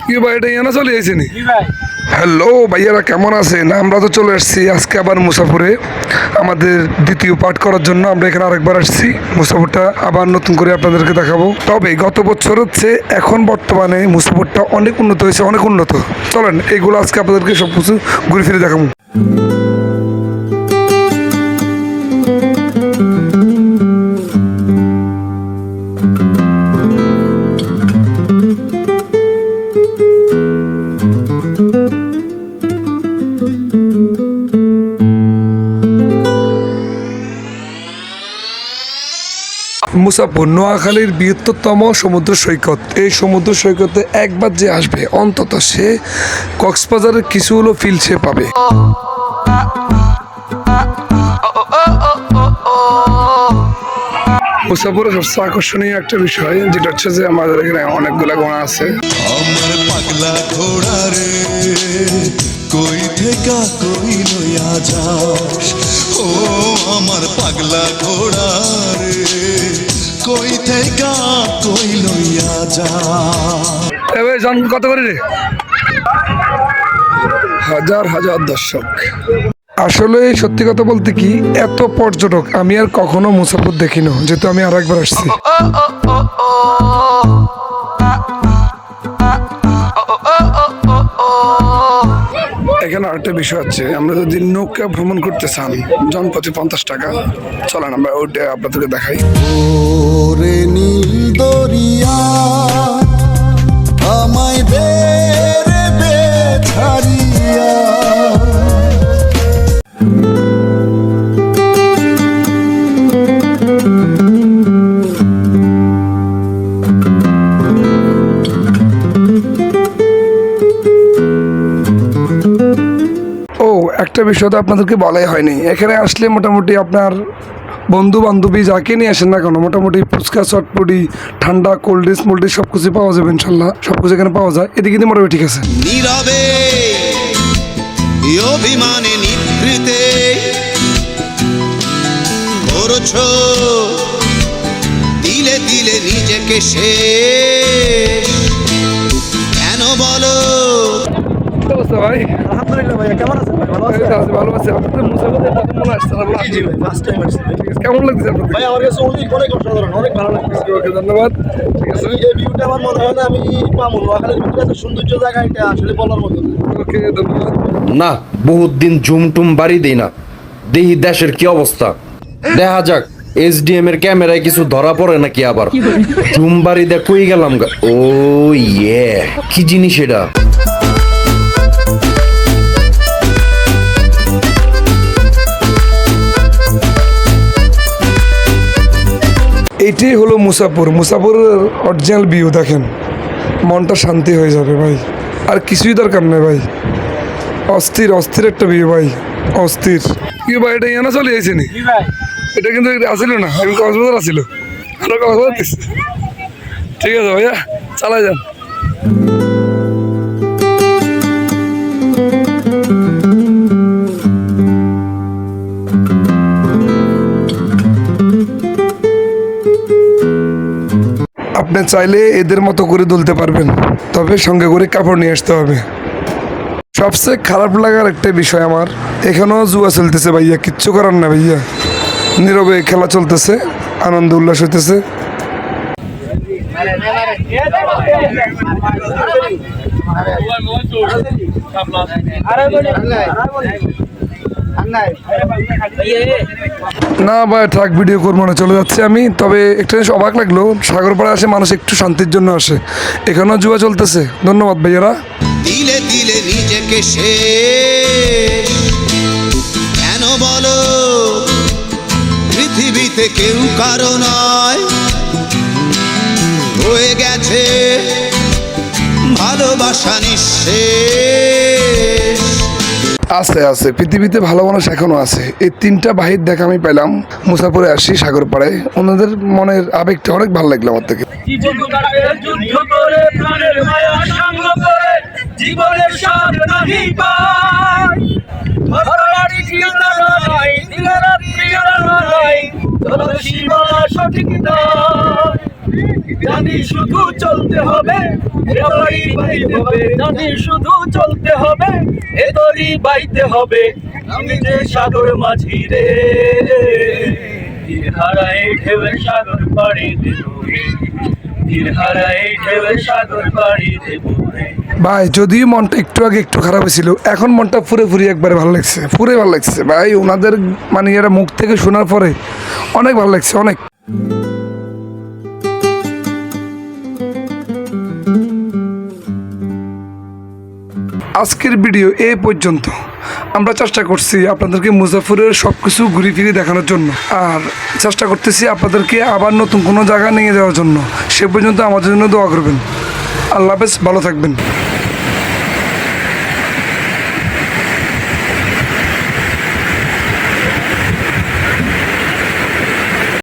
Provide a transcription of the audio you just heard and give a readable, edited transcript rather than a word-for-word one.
কি ভাই এটা ইয়ানা চলে যাইছে নি? হ্যালো ভাইয়ারা, কেমন আছেন? আমরা তো চলে আসছি আজকে আবার মুসাফরে আমাদের দ্বিতীয় পাঠ করার জন্য। আমরা এখানে আরেকবার আসছি, মুসাফরটা আবার নতুন করে আপনাদেরকে দেখাবো। তবে গত বছর হচ্ছে এখন বর্তমানে মুসাফরটা অনেক উন্নত হয়েছে, অনেক উন্নত। চলেন এইগুলো আজকে আপনাদেরকে সব কিছু ঘুরে ফিরে দেখাবো। মুসাফর নোয়াখালীর বৃহত্তম সমুদ্র সৈকত। এই সমুদ্র সৈকতে একবার যে আসবে অন্তত সে কক্সবাজারের কিছু হলো ফিল সে পাবে। মুসাফরের সবচেয়ে আকর্ষণীয় একটা বিষয় যেটা হচ্ছে যে আমাদের এখানে অনেকগুলা গোনা আছে। আমার পাগলা ঘোড়া রে, কই থেকে কই লইয়া যাস, ও আমার পাগলা ঘোড়া রে, কই থেকে কই লইয়া যাস। এবার জান কত করে রে? হাজার হাজার দর্শক। আসলে সত্যি কথা বলতে কি, এত পর্যটক আমি আর কখনো মুসাফর দেখিনি, যেহেতু আমি আর একবার আসছি। এখানে আরেকটা বিষয় আছে, আমরা যদি নৌকা ভ্রমণ করতে চান জনপ্রতি 50 টাকা। চলেন আমরা ওইটা আপনাদেরকে দেখাই। ওরে নীল দরিয়া আমায় দে রে বেছারিয়া। একটা বিষয় তো আপনাদেরকে বলাই হয়নি, এখানে আসলে মোটামুটি আপনার বন্ধু বান্ধবী যাকে নিয়ে আসেন না কেন, মোটামুটি ফুচকা চটপটি ঠান্ডা কোল্ড ড্রিঙ্কস মোল্ড ড্রিঙ্কস সব কিছু পাওয়া যাবে ইনশাল্লাহ। সব কিছু এখানে পাওয়া যায়, এদিকে কিন্তু মোটামুটি ঠিক আছে। নীরবে অভিমানে নিভৃতে করছো দিলে দিলে নিজেকে শেষ, কেন বলো? ভাই আলহামদুলিল্লাহ ভাইয়া, কেমন আছেন ভাই? ভালো আছেন? ভালো আছে। আপনাদের মুসাফির মনে আসছে না? জি ভাই, ফার্স্ট টাইম আসছি ভাই। কেমন লাগছে আপনাদের? ভাই আমার কাছে অনেক অসাধারণ, অনেক ভালো লাগছে। ওকে, ধন্যবাদ। ঠিক আছে, এই ভিউটা আমার মনে হয় না আমি পাবো। নোয়াখালীর ভিতরে এত সৌন্দর্য জায়গা, এটা আসলে বলার মতো না। ওকে, ধন্যবাদ। না, বহুত দিন জুমটুম বাড়ি দেই না, দেখি দেশের কি অবস্থা। দেখা যাক এসডিএম এর ক্যামেরায় কিছু ধরা পড়ে নাকি আবার। জুম বাড়ি দেখ কই গেলাম গা। ও ইয়ে, কি জিনিস এটা? এইটাই হলো মুসাফর। মুসাফরের অরিজিনাল ভিউ দেখেন, মনটা শান্তি হয়ে যাবে ভাই। আর কিছুই দরকার নেই ভাই, অস্থির অস্থির একটা ভিউ ভাই, অস্থির। কি ভাই এটা ইয়ানা চলে যাইছে নি? এটা কিন্তু আসিল না, আমি কক্সবাজার আসিল। আরো কক্সবাজার দিচ্ছি। ঠিক আছে ভাইয়া, চালাই যান। আপনি চাইলে এদের মতো করে দুলতে পারবেন, তবে সঙ্গে করে কাপড় নিয়ে আসতে হবে। সবচেয়ে খারাপ লাগার একটা বিষয় আমার, এখানেও জুয়া চলতেছে ভাইয়া, কিচ্ছু করার না ভাইয়া। নীরবে খেলা চলতেছে, আনন্দ উল্লাস হইতেছে। না ভাই থাক, ভিডিও করবো না, চলে যাচ্ছি আমি। তবে একটা জিনিস অবাক লাগলো, সাগরপাড়ে আসে মানুষ একটু শান্তির জন্য আসে, এখানেও জুয়া চলতেছে। ধন্যবাদ ভাইয়ারা। দিলে দিলে নিজেকে শেষ, কেন বলো? পৃথিবীতে কেউ কারো নয়, হয়ে গেছে ভালোবাসা নিঃশেষ। আছে আছে, পৃথিবীতে ভালো মানুষ এখনো আছে। এই 3টা বাহির দেখা আমি পেলাম মুসাফরে আসি সাগরপাড়ায়। ওনাদের মনের আবেগটা অনেক ভালো লাগলো আমার থেকে। ঘরবাড়ি ঠিকানা নাই, দিবারাত্রি জানা নাই, তল্লাশি বলা সঠিক নয়। জানি শুধু চলতে হবে, এ বাড়ি বাইতে হবে, জানি শুধু চলতে হবে, এ দড়ি বাইতে হবে। আমি যে সাগর মাঝি রে, তীর হারায় ঢেউে সাগর পাড়ি দেব রে, তীর হারায় ঢেউে সাগর পাড়ি দেব রে। ভাই যদিও মনটা একটু আগে একটু খারাপ ছিল, এখন মনটা পুরোপুরি একবারে ভালো লাগছে, পুরো ভালো লাগছে ভাই। ওনাদের মানে এরা মুখ থেকে শোনার পরে অনেক ভালো লাগছে, অনেক। আজকের ভিডিও এই পর্যন্ত। আমরা চেষ্টা করছি আপনাদেরকে মুজাফরের সব কিছু ঘুরে ফিরে দেখানোর জন্য, আর চেষ্টা করতেছি আপনাদেরকে আবার নতুন কোনো জায়গায় নিয়ে যাওয়ার জন্য। সে পর্যন্ত আমাদের জন্য দোয়া করবেন। আল্লাহ হাফেজ, ভালো থাকবেন।